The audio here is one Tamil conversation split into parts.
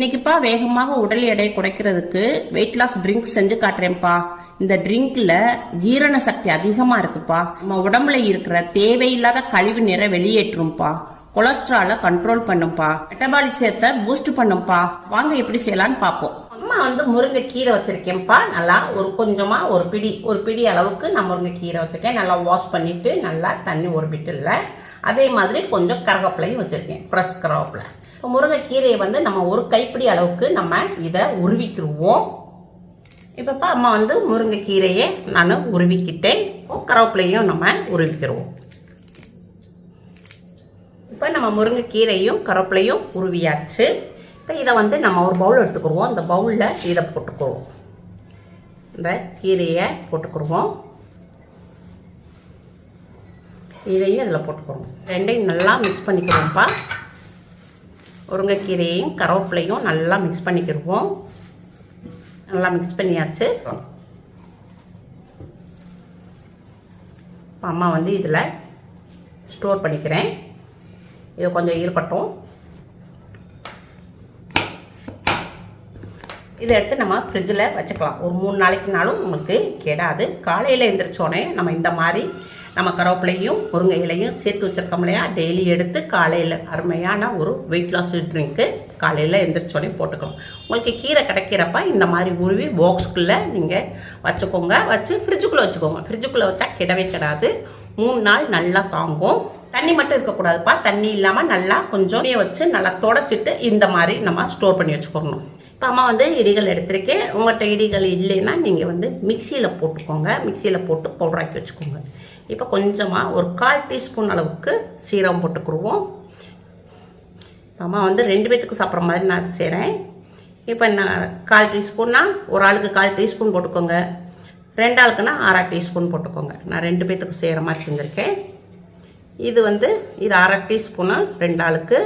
இன்னைக்குப்பா வேகமாக உடல் எடை குறைக்கிறதுக்கு வெயிட் லாஸ் ட்ரிங்க் செஞ்சு காட்டுறேன்ப்பா. இந்த ட்ரிங்க்ல ஜீரண சக்தி அதிகமா இருக்குப்பா. நம்ம உடம்புல இருக்கிற தேவையில்லாத கழிவு நீரை வெளியேற்றும்பா. கொலஸ்ட்ரால கண்ட்ரோல் பண்ணும்பா. மெட்டபாலிசத்தை பூஸ்ட் பண்ணும்பா. வாங்க எப்படி செய்யலான்னு பார்ப்போம். அம்மா முருங்கை கீரை வச்சிருக்கேன்ப்பா. நல்லா கொஞ்சமா ஒரு பிடி அளவுக்கு நான் முருங்கை கீரை வச்சிருக்கேன். நல்லா வாஷ் பண்ணிட்டு நல்லா தண்ணி ஒரு பிட்டில். அதே மாதிரி கொஞ்சம் கருவேப்பிலையும் வச்சிருக்கேன், ஃப்ரெஷ் கருவேப்பிலை. முருங்கைக்கீரையை நம்ம ஒரு கைப்பிடி அளவுக்கு நம்ம இதை உருவிக்கிடுவோம். இப்பப்பா அம்மா முருங்கைக்கீரையை நான் உருவிக்கிட்டேன். கருவேப்பிலையும் நம்ம உருவிக்கிடுவோம். இப்போ நம்ம முருங்கைக்கீரையும் கருவேப்பிலையும் உருவியாச்சு. இப்போ இதை நம்ம ஒரு பவுல் எடுத்துக்கிடுவோம். இந்த பவுலில் இதை போட்டுக்கிடுவோம். இந்த கீரையை போட்டுக்கிடுவோம். இதையும் இதில் போட்டுக்கிடுவோம். ரெண்டையும் நல்லா மிக்ஸ் பண்ணிக்கிடுவோம்ப்பா. முருங்கைக்கீரையும் கருவேப்பிலையும் நல்லா மிக்ஸ் பண்ணிக்கிடுவோம். நல்லா மிக்ஸ் பண்ணியாச்சு. அம்மா இதில் ஸ்டோர் பண்ணிக்கிறேன். இது கொஞ்சம் இருக்கட்டும். இதை எடுத்து நம்ம ஃப்ரிட்ஜில் வச்சுக்கலாம். ஒரு 3 நாளைக்குனாலும் உங்களுக்கு கெடாது. காலையில் எழுந்திரிச்சோடனே நம்ம இந்த மாதிரி நம்ம கருவேப்பிலையும் முருங்கை இலையும் சேர்த்து வச்சுருக்கோம் இல்லையா, டெய்லி எடுத்து காலையில் அருமையான ஒரு வெயிட் லாஸ் ட்ரிங்க்கு காலையில் எழுந்திரிச்சோடனே போட்டுக்கணும். உங்களுக்கு கீரை கிடைக்கிறப்ப இந்த மாதிரி உருவி பாக்ஸ்குள்ளே நீங்கள் வச்சுக்கோங்க. வச்சு ஃப்ரிட்ஜுக்குள்ளே வச்சுக்கோங்க. ஃப்ரிட்ஜுக்குள்ளே வச்சா கிடவே கிடாது. 3 நாள் நல்லா தாங்கும். தண்ணி மட்டும் இருக்கக்கூடாதுப்பா. தண்ணி இல்லாமல் நல்லா கொஞ்சம் வச்சு நல்லா தொடச்சிட்டு இந்த மாதிரி நம்ம ஸ்டோர் பண்ணி வச்சுக்கணும். இப்போ அம்மா இடிகள் எடுத்திருக்கேன். உங்கள்கிட்ட இடிகள் இல்லைன்னா நீங்கள் மிக்சியில் போட்டுக்கோங்க. மிக்சியில் போட்டு பவுடராக்கி வச்சுக்கோங்க. இப்போ கொஞ்சமாக ஒரு 1/4 டீஸ்பூன் அளவுக்கு சீரகம் போட்டுக்கிடுவோம். அம்மா 2 பேத்துக்கு சாப்பிட்ற மாதிரி நான் செய்கிறேன். இப்போ நான் 1/4 டீஸ்பூன்னா ஒரு ஆளுக்கு 1/4 டீஸ்பூன் போட்டுக்கோங்க. 2 ஆளுக்குன்னா 1/2 டீஸ்பூன் போட்டுக்கோங்க. நான் 2 பேத்துக்கு செய்கிற மாதிரி செஞ்சுருக்கேன். இது இது 1/2 டீஸ்பூனு 2 ஆளுக்கு.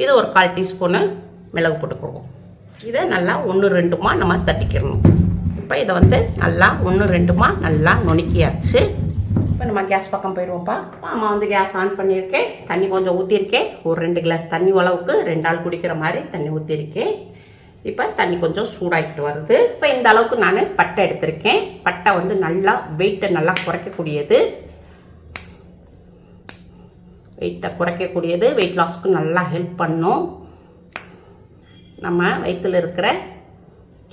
இது ஒரு 1/4 டீஸ்பூனு மிளகு போட்டுக்குருவோம். இதை நல்லா 1-2மா நம்ம தட்டிக்கிறணும். இப்போ இதை நல்லா 1-2மா நல்லா நுணுக்கியாச்சு. இப்போ நம்ம கேஸ் பக்கம் போயிடுவோம்ப்பா. அம்மா கேஸ் ஆன் பண்ணியிருக்கேன். தண்ணி கொஞ்சம் ஊற்றிருக்கேன். ஒரு 2 கிளாஸ் தண்ணி அளவுக்கு 2 ஆள் குடிக்கிற மாதிரி தண்ணி ஊற்றிருக்கேன். இப்போ தண்ணி கொஞ்சம் சூடாகிட்டு வருது. இப்போ இந்த அளவுக்கு நான் பட்டை எடுத்திருக்கேன். பட்டை நல்லா வெயிட்டை நல்லா குறைக்கக்கூடியது. வெயிட்டை குறைக்கக்கூடியது. வெயிட் லாஸ்க்கு நல்லா ஹெல்ப் பண்ணும். நம்ம வயிற்றில் இருக்கிற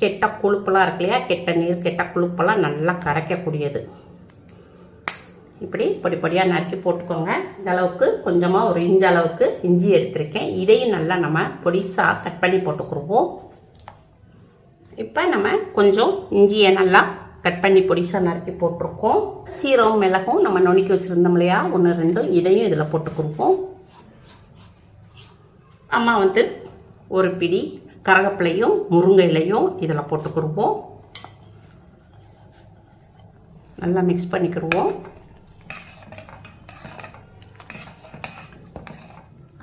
கெட்ட கொழுப்பெல்லாம் இருக்கு இல்லையா, கெட்ட நீர் கெட்ட கொழுப்பெல்லாம் நல்லா கரைக்கக்கூடியது. இப்படி படிப்படியாக நறுக்கி போட்டுக்கோங்க. இந்த அளவுக்கு கொஞ்சமாக ஒரு இன்ச்சு அளவுக்கு இஞ்சி எடுத்திருக்கேன். இதையும் நல்லா நம்ம பொடிசாக கட் பண்ணி போட்டுக்குருவோம். இப்போ நம்ம கொஞ்சம் இஞ்சியை நல்லா கட் பண்ணி பொடிசாக நறுக்கி போட்டிருக்கோம். சீரகம் மிளகும் நம்ம நுணுக்கி வச்சுருந்தோம் இல்லையா, 1-2 இதையும் இதில் போட்டுக்குருவோம். அம்மா ஒரு பிடி கருவேப்பிலையும் முருங்கை இலையும் இதில் போட்டுக்கிடுவோம். நல்லா மிக்ஸ் பண்ணிக்கிடுவோம்.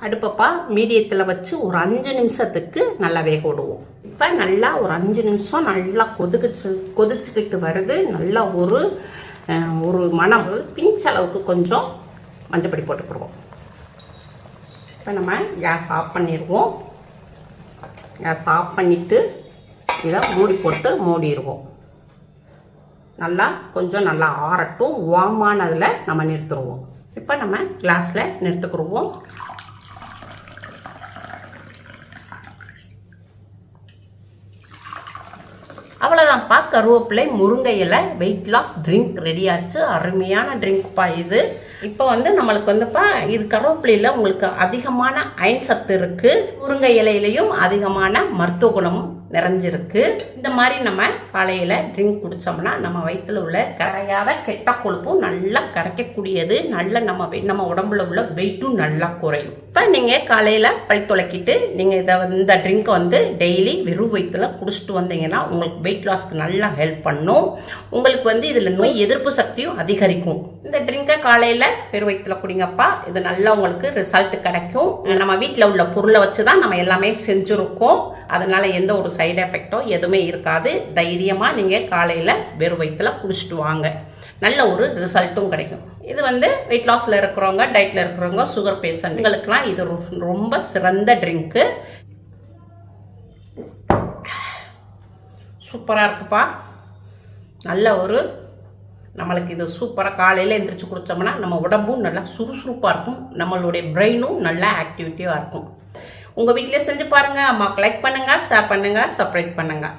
அடுப்பப்பா மீடியத்தில் வச்சு ஒரு 5 நிமிஷத்துக்கு நல்லா வேக விடுவோம். இப்போ நல்லா ஒரு 5 நிமிஷம் நல்லா கொதிச்சுக்கிட்டு வருது. நல்லா ஒரு மணம் பிஞ்ச் அளவுக்கு கொஞ்சம் மஞ்சப்பொடி போட்டுக்கிடுவோம். இப்போ நம்ம கேஸ் ஆஃப் பண்ணிடுவோம். கேஸ் ஆஃப் பண்ணிவிட்டு இதை போட்டு மூடிடுவோம். நல்லா கொஞ்சம் நல்லா ஆறட்டும். வார்மானதில் நம்ம நிறுத்துருவோம். இப்போ நம்ம கிளாஸில் நிறுத்துக்கிடுவோம். அவ்வளோதான்ப்பா, கருவேப்பிலை முருங்கை இலை வெயிட் லாஸ் ட்ரிங்க் ரெடி ஆச்சு. அருமையான ட்ரிங்க்ப்பா இது. இப்போ நம்மளுக்கு இது கருவேப்பிலையில் உங்களுக்கு அதிகமான அயன் சத்து இருக்கு. முருங்கை இலையிலையும் அதிகமான மருத்துவ குணமும் நிறைஞ்சிருக்கு. இந்த மாதிரி நம்ம காலையில் ட்ரிங்க் குடித்தோம்னா நம்ம வயிற்றில் உள்ள கரையாத கெட்ட கொழுப்பும் நல்லா கரைக்கக்கூடியது. நல்ல நம்ம உடம்புல உள்ள வெயிட்டும் நல்லா குறையும். இப்போ நீங்கள் காலையில் பல் துளக்கிட்டு நீங்கள் இந்த ட்ரிங்க்கை டெய்லி வெறும் வயிற்றில் குடிச்சிட்டு வந்தீங்கன்னா உங்களுக்கு வெயிட் லாஸ்க்கு நல்லா ஹெல்ப் பண்ணும். உங்களுக்கு இதில் நோய் எதிர்ப்பு சக்தியும் அதிகரிக்கும். இந்த ட்ரிங்கை காலையில் வெறும் வயிற்றில் குடிங்கப்பா. இது நல்லா உங்களுக்கு ரிசல்ட் கிடைக்கும். நம்ம வீட்டில் உள்ள பொருளை வச்சு தான் நம்ம எல்லாமே செஞ்சுருக்கோம். அதனால எந்த ஒரு சைடு எஃபெக்டோ எதுவுமே இருக்காது. தைரியமாக நீங்கள் காலையில் வெறும் வயிற்றில் குடிச்சிட்டு வாங்க. நல்ல ஒரு ரிசல்ட்டும் கிடைக்கும். இது வெயிட் லாஸில் இருக்கிறவங்க, டயட்டில் இருக்கிறவங்க, சுகர் பேஷண்ட்களுக்கெல்லாம் இது ரொம்ப சிறந்த ட்ரிங்க்கு. சூப்பராக இருக்குப்பா. நல்ல ஒரு நம்மளுக்கு இது சூப்பராக காலையில் எந்திரிச்சு குடித்தோம்னா நம்ம உடம்பும் நல்லா சுறுசுறுப்பாக இருக்கும், நம்மளுடைய பிரெயினும் நல்லா ஆக்டிவிட்டியாக இருக்கும். உங்கள் வீட்டிலே செஞ்சு பாருங்கள். அம்மாவுக்கு லைக் பண்ணுங்கள், ஷேர் பண்ணுங்கள், சப்ஸ்கிரைப் பண்ணுங்கள்.